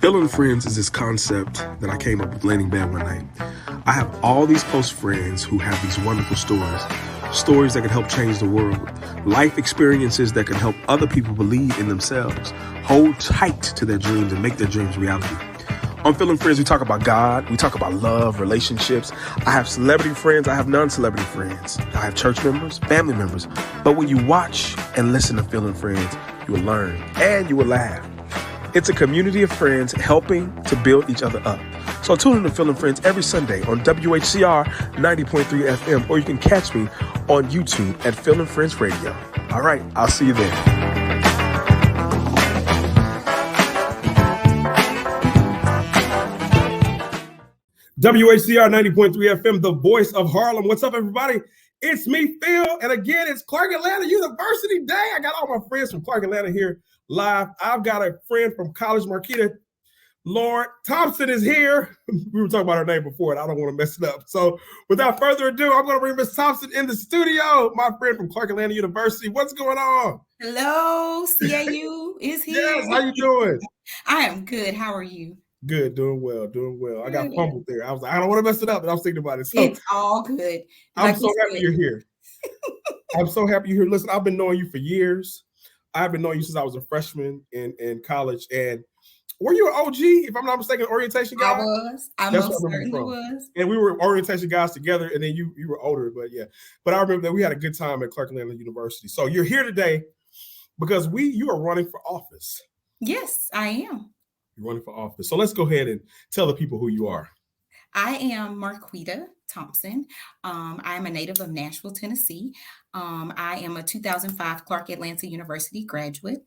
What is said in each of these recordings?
Feeling friends is this concept that I came up with laying in bed one night. I have all these close friends who have these wonderful stories that can help change the world, life experiences that can help other people believe in themselves, hold tight to their dreams and make their dreams reality. On Feeling Friends, we talk about God, we talk about love, relationships. I have celebrity friends, I have non-celebrity friends. I have church members, family members. But when you watch and listen to Feeling Friends, you will learn and you will laugh. It's a community of friends helping to build each other up. So tune in to Feeling Friends every Sunday on WHCR 90.3 FM, or you can catch me on YouTube at Feeling Friends Radio. All right, I'll see you there. WHCR 90.3 FM, the voice of Harlem. What's up, everybody? It's me, Phil. And again, it's Clark Atlanta University Day. I got all my friends from Clark Atlanta here live. I've got a friend from college, Marquetta Thompson is here. We were talking about her name before, and I don't want to mess it up. So without further ado, I'm going to bring Miss Thompson in the studio, my friend from Clark Atlanta University. What's going on? Hello, CAU is here. Yes, how you doing? I am good. How are you? Good, doing well. I got fumbled there. I was like, I don't want to mess it up, but I was thinking about it. So it's all good. I'm so happy you're here. I'm so happy you're here. Listen, I've been knowing you for years. I've been knowing you since I was a freshman in college. And were you an OG, if I'm not mistaken, orientation guy? I most certainly was. And we were orientation guys together, and then you were older, but yeah. But I remember that we had a good time at Clark Atlanta University. So you're here today because you are running for office. Yes, I am. You're running for office. So let's go ahead and tell the people who you are. I am Marquetta Thompson. I am a native of Nashville, Tennessee. I am a 2005 Clark Atlanta University graduate.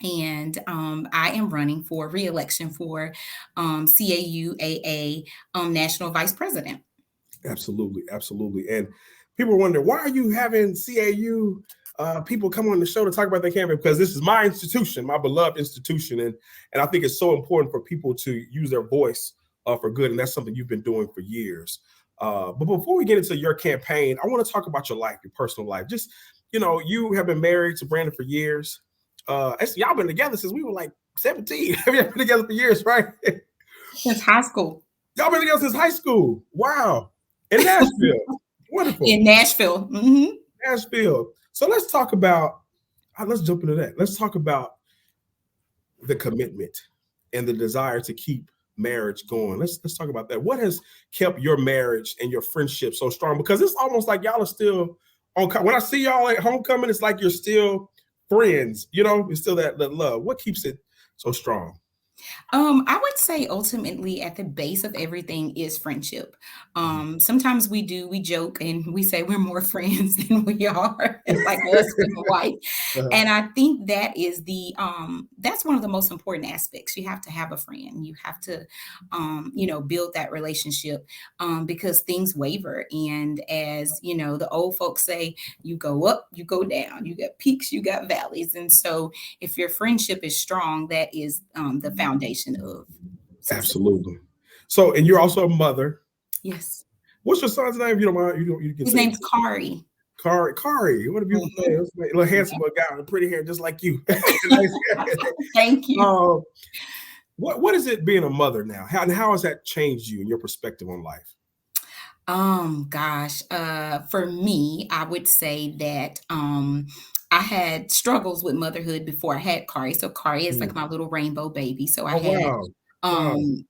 And I am running for re-election for CAU.edu National Vice President. Absolutely. And people wonder, why are you having CAU people come on the show to talk about their campaign? Because this is my institution, my beloved institution. And I think it's so important for people to use their voice for good. And that's something you've been doing for years. But before we get into your campaign, I want to talk about your life, your personal life. Just, you have been married to Brandon for years. Y'all been together since we were like 17. Have you been together for years, right? Since high school. Y'all been together since high school. Wow. In Nashville. Wonderful. In Nashville. Mm-hmm. Nashville. So let's talk about, let's jump into that. Let's talk about the commitment and the desire to keep marriage going. Let's talk about that. What has kept your marriage and your friendship so strong? Because it's almost like y'all are still on. When I see y'all at homecoming, it's like you're still friends. It's still that love. What keeps it so strong? I would say ultimately at the base of everything is friendship. Sometimes we joke and we say we're more friends than we are, like husband and wife. Uh-huh. And I think that is that's one of the most important aspects. You have to have a friend. You have to, build that relationship because things waver. And as, the old folks say, you go up, you go down, you got peaks, you got valleys. And so if your friendship is strong, that is the foundation of success. Absolutely. So, and you're also a mother. Yes. What's your son's name? If you don't mind, you can His name's Kari. Kari. What a beautiful name. A little handsome guy with pretty hair, just like you. Thank you. What is it being a mother now? How has that changed you and your perspective on life? For me, I would say that I had struggles with motherhood before I had Kari. So Kari is like my little rainbow baby. So I had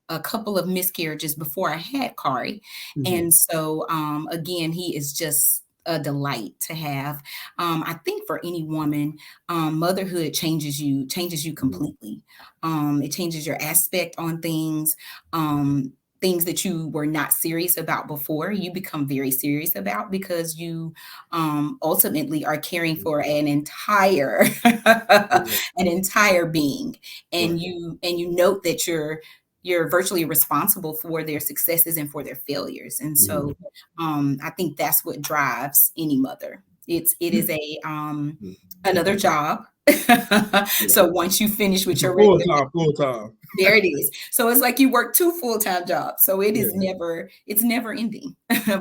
a couple of miscarriages before I had Kari. Mm-hmm. And so, again, he is just a delight to have. I think for any woman, motherhood changes you completely. It changes your aspect on things. Things that you were not serious about before, you become very serious about because you ultimately are caring for an entire being, and you note that you're virtually responsible for their successes and for their failures. And so I think that's what drives any mother. It is another job. So once you finish with your full time, there it is. So it's like you work 2 full-time jobs. So it is never ending,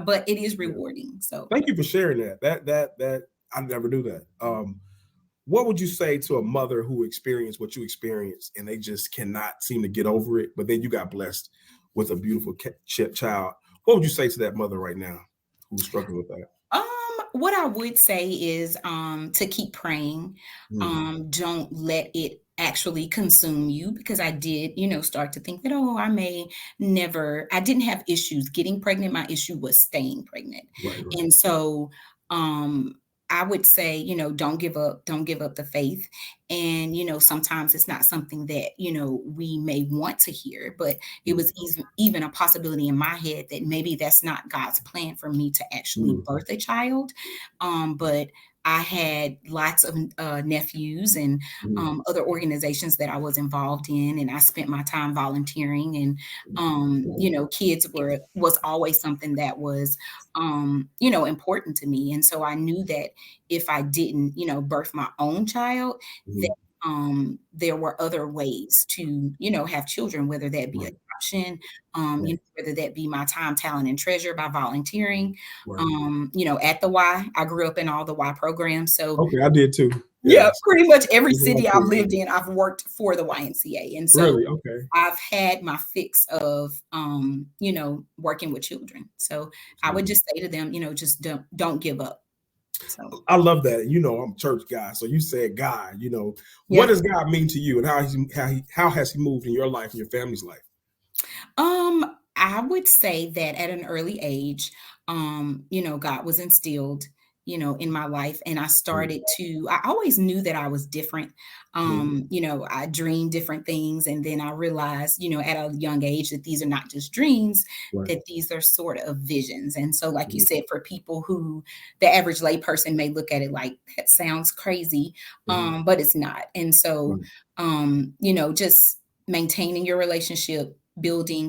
but it is rewarding. So thank you for sharing that. That I never knew that. what would you say to a mother who experienced what you experienced and they just cannot seem to get over it, but then you got blessed with a beautiful child? What would you say to that mother right now who's struggling with that? What I would say is to keep praying. Don't let it actually consume you, because I did, start to think that, I didn't have issues getting pregnant. My issue was staying pregnant. Right. And so I would say, don't give up the faith. And, sometimes it's not something that, we may want to hear, but it was even a possibility in my head that maybe that's not God's plan for me to actually birth a child. But I had lots of nephews and other organizations that I was involved in, and I spent my time volunteering. And kids was always something that was important to me. And so I knew that if I didn't birth my own child, that there were other ways to have children, whether that be adoption, whether that be my time, talent, and treasure by volunteering. At the Y, I grew up in all the Y programs. So I did too. Yeah, pretty much every city I've lived in, I've worked for the YMCA. And so I've had my fix of, working with children. So I would just say to them, just don't give up. So I love that. I'm a church guy. So you said God, what does God mean to you, and how has he moved in your life and your family's life? I would say that at an early age, God was instilled, in my life. And I always knew that I was different. I dreamed different things. And then I realized, at a young age that these are not just dreams, that these are sort of visions. And so, like you said, for people who the average layperson may look at it like, that sounds crazy, but it's not. And so, just maintaining your relationship,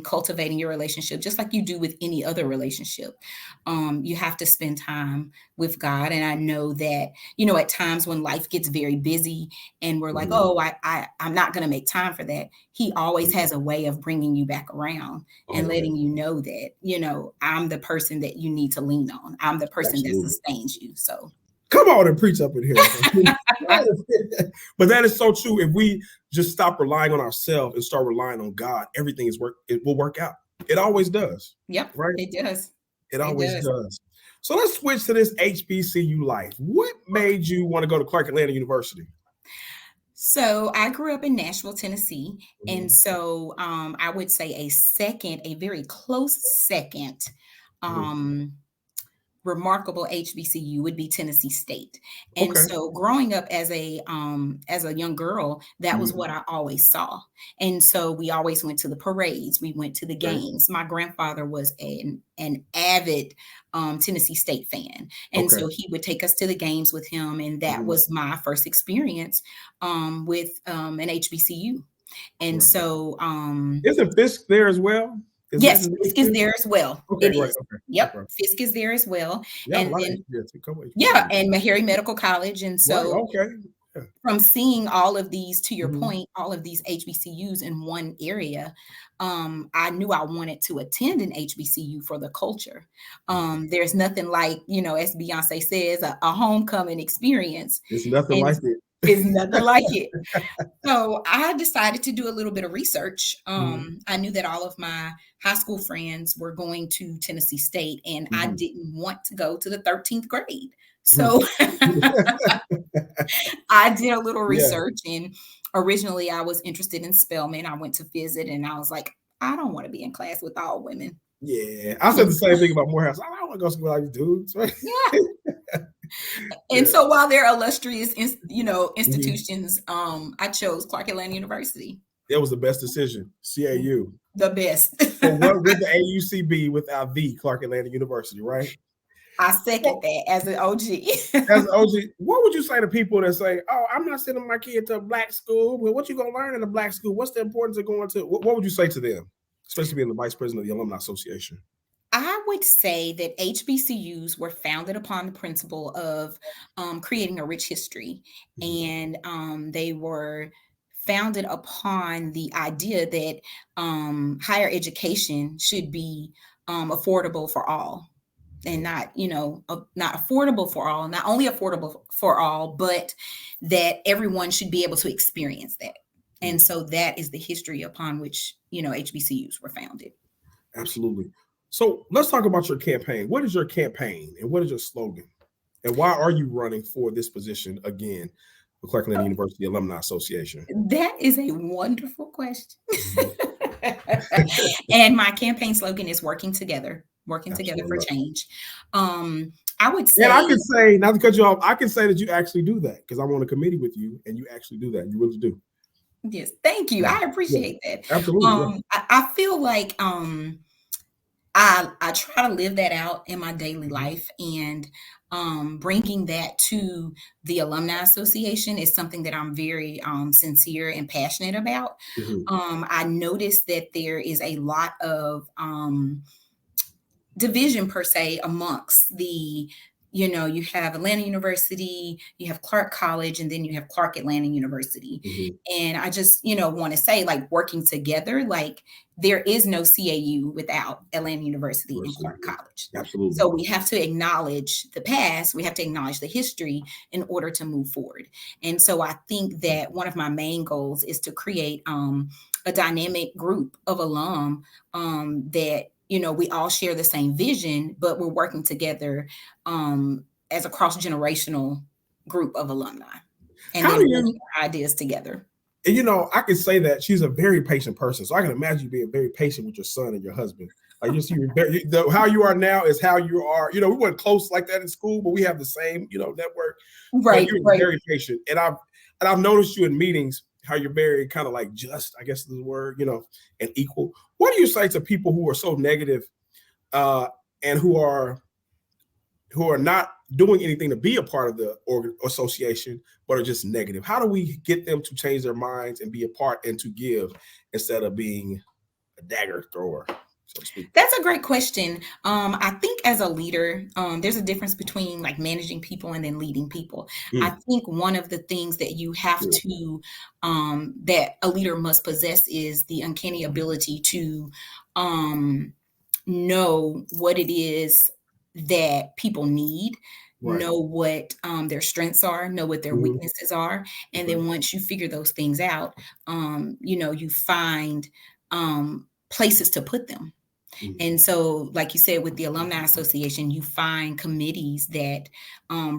cultivating your relationship, just like you do with any other relationship. You have to spend time with God. And I know that, at times when life gets very busy and we're like, I'm not going to make time for that. He always has a way of bringing you back around and letting you know that, I'm the person that you need to lean on. I'm the person that sustains you. So come on and preach up in here. But that is so true. If we just stop relying on ourselves and start relying on God, it will work out. It always does. Yep. Right? It does. It always does. So let's switch to this HBCU life. What made you want to go to Clark Atlanta University? So I grew up in Nashville, Tennessee. And so I would say a very close second, remarkable HBCU would be Tennessee State. And so growing up as a young girl, that was what I always saw. And so we always went to the parades. We went to the games. My grandfather was an avid Tennessee State fan. And so he would take us to the games with him. And that was my first experience with an HBCU. And so isn't Fisk there as well? Yes, Fisk is there as well. It is. Yep, Fisk is there as well. And then, and Meharry Medical College. And so from seeing all of these, to your point, all of these HBCUs in one area, I knew I wanted to attend an HBCU for the culture. There's nothing like, as Beyonce says, a homecoming experience. It's nothing like it. It's nothing like it. So I decided to do a little bit of research. I knew that all of my high school friends were going to Tennessee State, and I didn't want to go to the 13th grade. So I did a little research, and originally I was interested in Spelman. I went to visit, and I was like, I don't want to be in class with all women. Yeah, I said the same thing about Morehouse. I don't want to go to school like dudes, right? Yeah. And so while they're illustrious, institutions, I chose Clark Atlanta University. That was the best decision. CAU. The best. So what would the AUC be without the Clark Atlanta University, right? I second that as an OG. As an OG, what would you say to people that say, "Oh, I'm not sending my kid to a black school"? Well, what you gonna learn in a black school? What's the importance of going to? What would you say to them, especially being the vice president of the Alumni Association? I would say that HBCUs were founded upon the principle of creating a rich history, and they were founded upon the idea that higher education should be affordable for all. and not, not affordable for all, not only affordable for all, but that everyone should be able to experience that. And so that is the history upon which, HBCUs were founded. Absolutely. So let's talk about your campaign. What is your campaign and what is your slogan? And why are you running for this position again with Clark-Atlanta University Alumni Association? That is a wonderful question. And my campaign slogan is working together for change. I would say, and I can say, not to cut you off, I can say that you actually do that because I'm on a committee with you and you actually do that. You really do. Yes, thank you. I appreciate that. Absolutely. I feel like I try to live that out in my daily life, and bringing that to the Alumni Association is something that I'm very sincere and passionate about. I noticed that there is a lot of division per se amongst the, you have Atlanta University, you have Clark College, and then you have Clark Atlanta University. And I just, want to say, like, working together, like, there is no CAU without Atlanta University and Clark College. Absolutely. So we have to acknowledge the past, we have to acknowledge the history in order to move forward. And so I think that one of my main goals is to create a dynamic group of alum that, we all share the same vision, but we're working together as a cross-generational group of alumni, and then bringing our ideas together. And, I can say that she's a very patient person. So I can imagine you being very patient with your son and your husband. Like, how you are now is how you are. We weren't close like that in school, but we have the same, network. Right. You're very patient. And I've noticed you in meetings, how you're very kind of like just, I guess is the word, and equal. What do you say to people who are so negative and who are not doing anything to be a part of the association, but are just negative? How do we get them to change their minds and be a part and to give instead of being a dagger thrower, so to speak? That's a great question. I think as a leader, there's a difference between like managing people and then leading people. I think one of the things that you have to, that a leader must possess is the uncanny ability to know what it is that people need, know what their strengths are, know what their weaknesses are. And then once you figure those things out, you find places to put them. And so, like you said, with the Alumni Association, you find committees that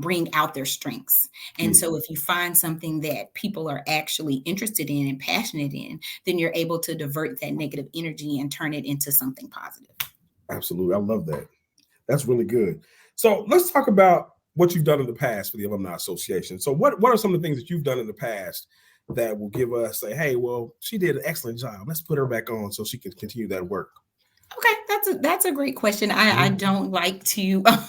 bring out their strengths. And so if you find something that people are actually interested in and passionate in, then you're able to divert that negative energy and turn it into something positive. Absolutely. I love that. That's really good. So let's talk about what you've done in the past for the Alumni Association. So what are some of the things that you've done in the past that will give us, say, hey, well, she did an excellent job. Let's put her back on so she can continue that work. Okay, that's a great question. I don't like to. There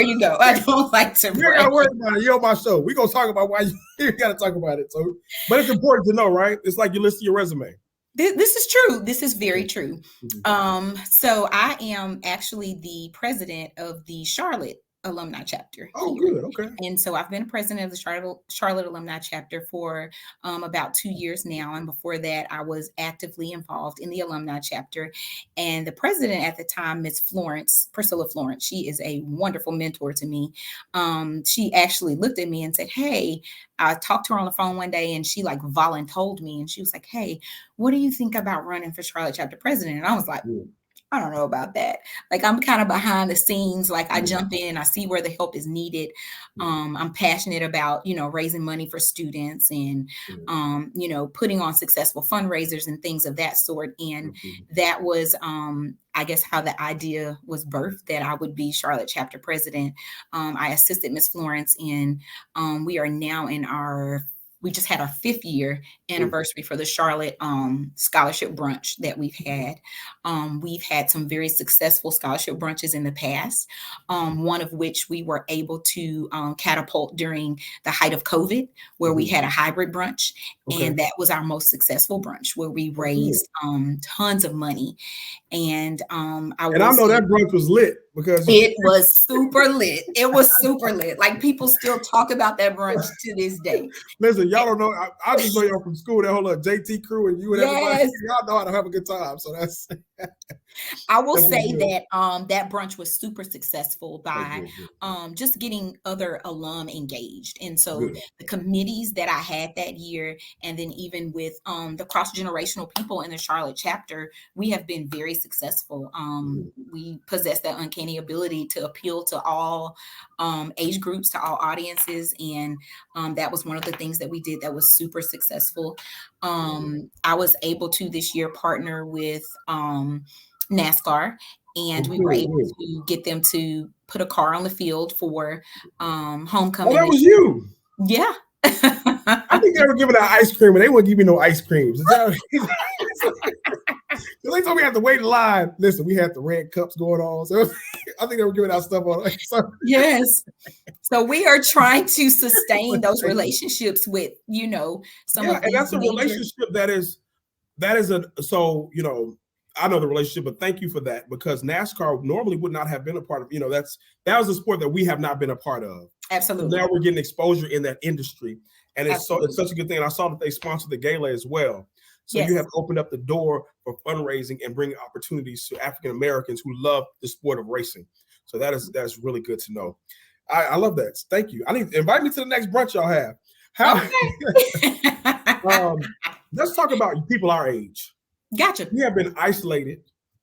you go. I don't like to. You gotta worry about it. You're on my show. We're gonna talk about why you gotta talk about it. So, but it's important to know, right? It's like you list your resume. This is true. This is very true. So I am actually the president of the Charlotte Alumni Chapter. Oh, good. Okay. And so I've been president of the Charlotte Alumni Chapter for about 2 years now. And before that, I was actively involved in the Alumni Chapter. And the president at the time, Miss Priscilla Florence, she is a wonderful mentor to me. She actually looked at me and said, hey, I talked to her on the phone one day and she like voluntold me. And she was like, hey, what do you think about running for Charlotte Chapter president? And I was like, I don't know about that. Like, I'm kind of behind the scenes. Like, I jump in, I see where the help is needed. I'm passionate about, raising money for students and, putting on successful fundraisers and things of that sort. And that was, I guess, how the idea was birthed, that I would be Charlotte Chapter president. I assisted Ms. Florence in, we are now in we just had our 5th year anniversary for the Charlotte scholarship brunch that we've had. We've had some very successful scholarship brunches in the past, one of which we were able to catapult during the height of COVID, where we had a hybrid brunch. And that was our most successful brunch, where we raised tons of money. And I know that brunch was lit because it was super lit. It was super lit. Like, people still talk about that brunch to this day. Listen, y'all don't know. I just know y'all from school. That whole JT crew and you and everybody. Y'all know how to have a good time. So that's I will say that that brunch was super successful by just getting other alum engaged. And so the committees that I had that year, and then even with the cross-generational people in the Charlotte chapter, we have been very successful. We possess that uncanny ability to appeal to all age groups, to all audiences. And that was one of the things that we did that was super successful. I was able to this year partner with NASCAR, and we were able to get them to put a car on the field for homecoming. Oh, that was you. Yeah. I think they were giving out ice cream, and they wouldn't give me no ice creams. They told me I had to wait in line. Listen, we had the red cups going on, so I think they were giving out stuff on. Yes. So we are trying to sustain those relationships with, some of these. And that's a relationship that is so, I know the relationship, but thank you for that, because NASCAR normally would not have been a part of, that was a sport that we have not been a part of. Absolutely. So now we're getting exposure in that industry. And it's such a good thing. And I saw that they sponsored the gala as well. So you have opened up the door for fundraising and bringing opportunities to African Americans who love the sport of racing. So that's really good to know. I love that. Thank you. Invite me to the next brunch y'all have. Let's talk about people our age. Gotcha. We have been isolated.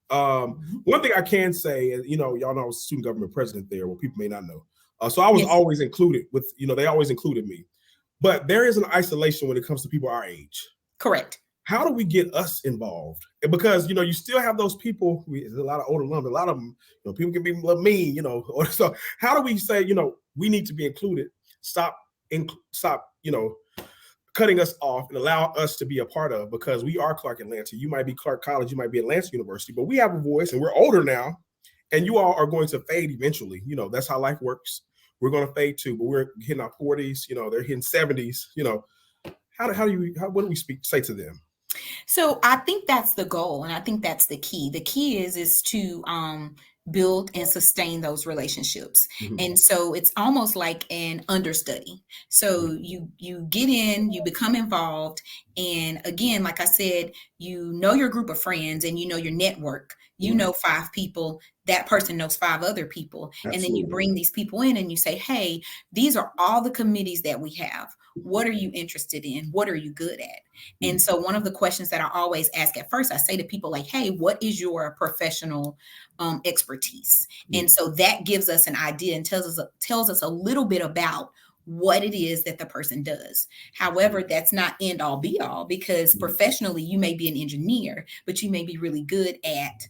One thing I can say is, y'all know I was student government president there. Well, people may not know. So I was always included with, they always included me. But there is an isolation when it comes to people our age. Correct. How do we get us involved? Because, you still have those people, there's a lot of older alumni, a lot of them, people can be mean, so how do we say, we need to be included, stop, cutting us off and allow us to be a part of, because we are Clark Atlanta. You might be Clark College, you might be Atlanta University, but we have a voice and we're older now, and you all are going to fade eventually. That's how life works. We're going to fade too, but we're hitting our 40s, they're hitting 70s, what do we say to them? So I think that's the goal, and I think that's the key. The key is to build and sustain those relationships. And so it's almost like an understudy. So you get in, you become involved. And again, like I said, your group of friends and your network, know 5 people, that person knows 5 other people. Absolutely. And then you bring these people in and you say, hey, these are all the committees that we have. What are you interested in? What are you good at? And so one of the questions that I always ask at first, I say to people like, hey, what is your professional expertise? And so that gives us an idea and tells us a little bit about what it is that the person does. However, that's not end all be all, because professionally you may be an engineer, but you may be really good at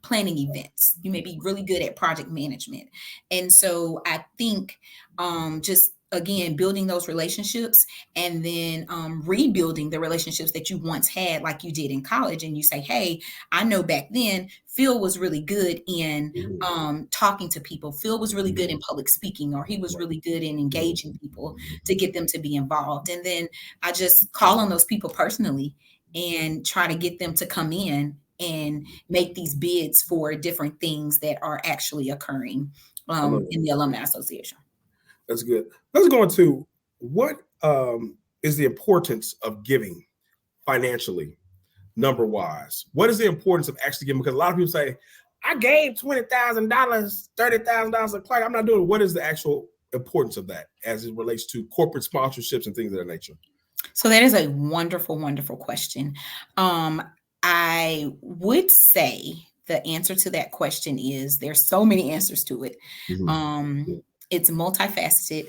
planning events. You may be really good at project management. And so I think just again, building those relationships and then rebuilding the relationships that you once had, like you did in college. And you say, hey, I know back then Phil was really good in talking to people. Phil was really good in public speaking, or he was really good in engaging people to get them to be involved. And then I just call on those people personally and try to get them to come in and make these bids for different things that are actually occurring in the Alumni Association. That's good. Let's go into what is the importance of giving financially, number-wise. What is the importance of actually giving? Because a lot of people say, I gave $20,000, $30,000 to Clark. I'm not doing it. What is the actual importance of that as it relates to corporate sponsorships and things of that nature? So that is a wonderful, wonderful question. I would say the answer to that question is there's so many answers to it. It's multifaceted.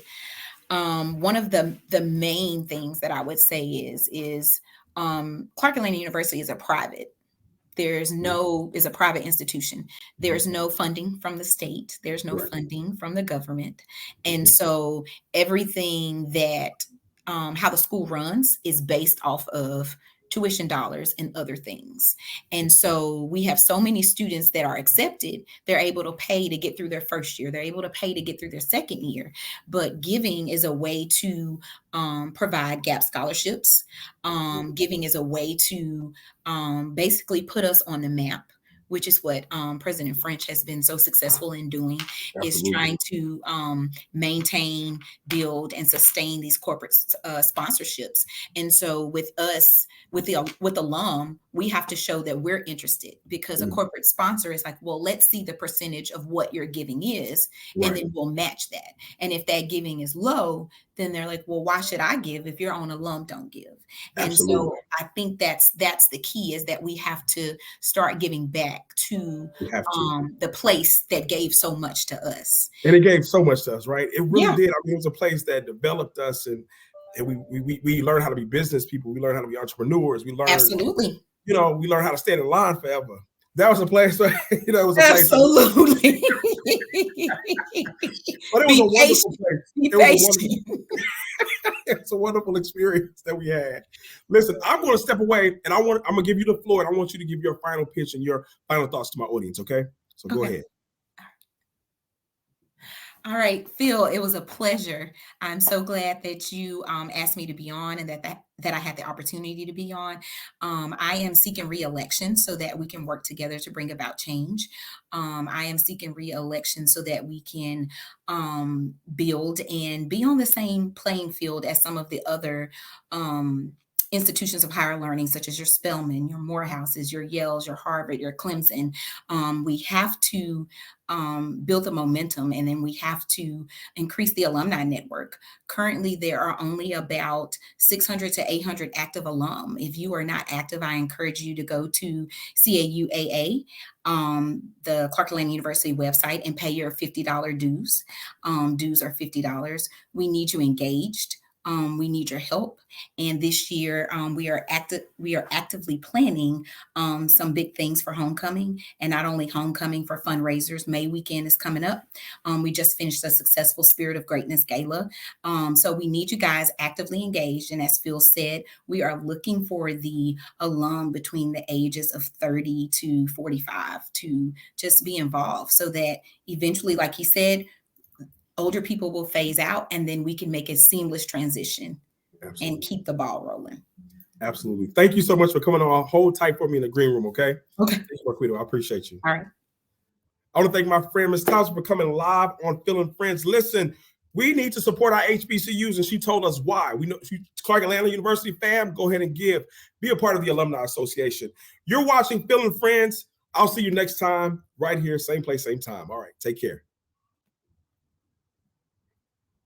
One of the main things that I would say is Clark Atlanta University is a private. Is a private institution. There's no funding from the state. There's no funding from the government. And so everything that how the school runs is based off of tuition dollars and other things. And so we have so many students that are accepted, they're able to pay to get through their first year. They're able to pay to get through their second year. But giving is a way to provide gap scholarships. Giving is a way to basically put us on the map which is what President French has been so successful in doing, is trying to maintain, build, and sustain these corporate sponsorships. And so with us, with alum, we have to show that we're interested, because a corporate sponsor is like, well, let's see the percentage of what your giving is, and then we'll match that. And if that giving is low, then they're like, well, why should I give if your own alum don't give? And so I think that's the key, is that we have to start giving back to the place that gave so much to us. And it gave so much to us, right? It really did. I mean, it was a place that developed us, and we learned how to be business people. We learned how to be entrepreneurs. We learned, absolutely, we learned how to stand in line forever. That was a place where, it was a absolutely. place. But it was a wonderful place. It's a wonderful experience that we had. Listen, I'm going to step away, and I'm going to give you the floor, and I want you to give your final pitch and your final thoughts to my audience. Okay, so go ahead. All right, Phil, it was a pleasure. I'm so glad that you asked me to be on, and that I had the opportunity to be on. I am seeking re-election so that we can work together to bring about change. I am seeking re-election so that we can build and be on the same playing field as some of the other institutions of higher learning, such as your Spelman, your Morehouses, your Yales, your Harvard, your Clemson. We have to build the momentum, and then we have to increase the alumni network. Currently, there are only about 600 to 800 active alum. If you are not active, I encourage you to go to CAU.edu, the Clark Atlanta University website, and pay your $50 dues. Dues are $50. We need you engaged. We need your help. And this year, we are actively planning some big things for homecoming, and not only homecoming, for fundraisers. May weekend is coming up. We just finished a successful Spirit of Greatness Gala. So we need you guys actively engaged. And as Phil said, we are looking for the alum between the ages of 30 to 45 to just be involved, so that eventually, like he said, older people will phase out, and then we can make a seamless transition and keep the ball rolling. Absolutely. Thank you so much for coming on. Hold tight for me in the green room, okay? Okay. Thanks, Marquetta. I appreciate you. All right. I want to thank my friend, Ms. Thompson, for coming live on Phil and Friends. Listen, we need to support our HBCUs, and she told us why. We know Clark Atlanta University fam, go ahead and give. Be a part of the Alumni Association. You're watching Phil and Friends. I'll see you next time right here, same place, same time. All right, take care.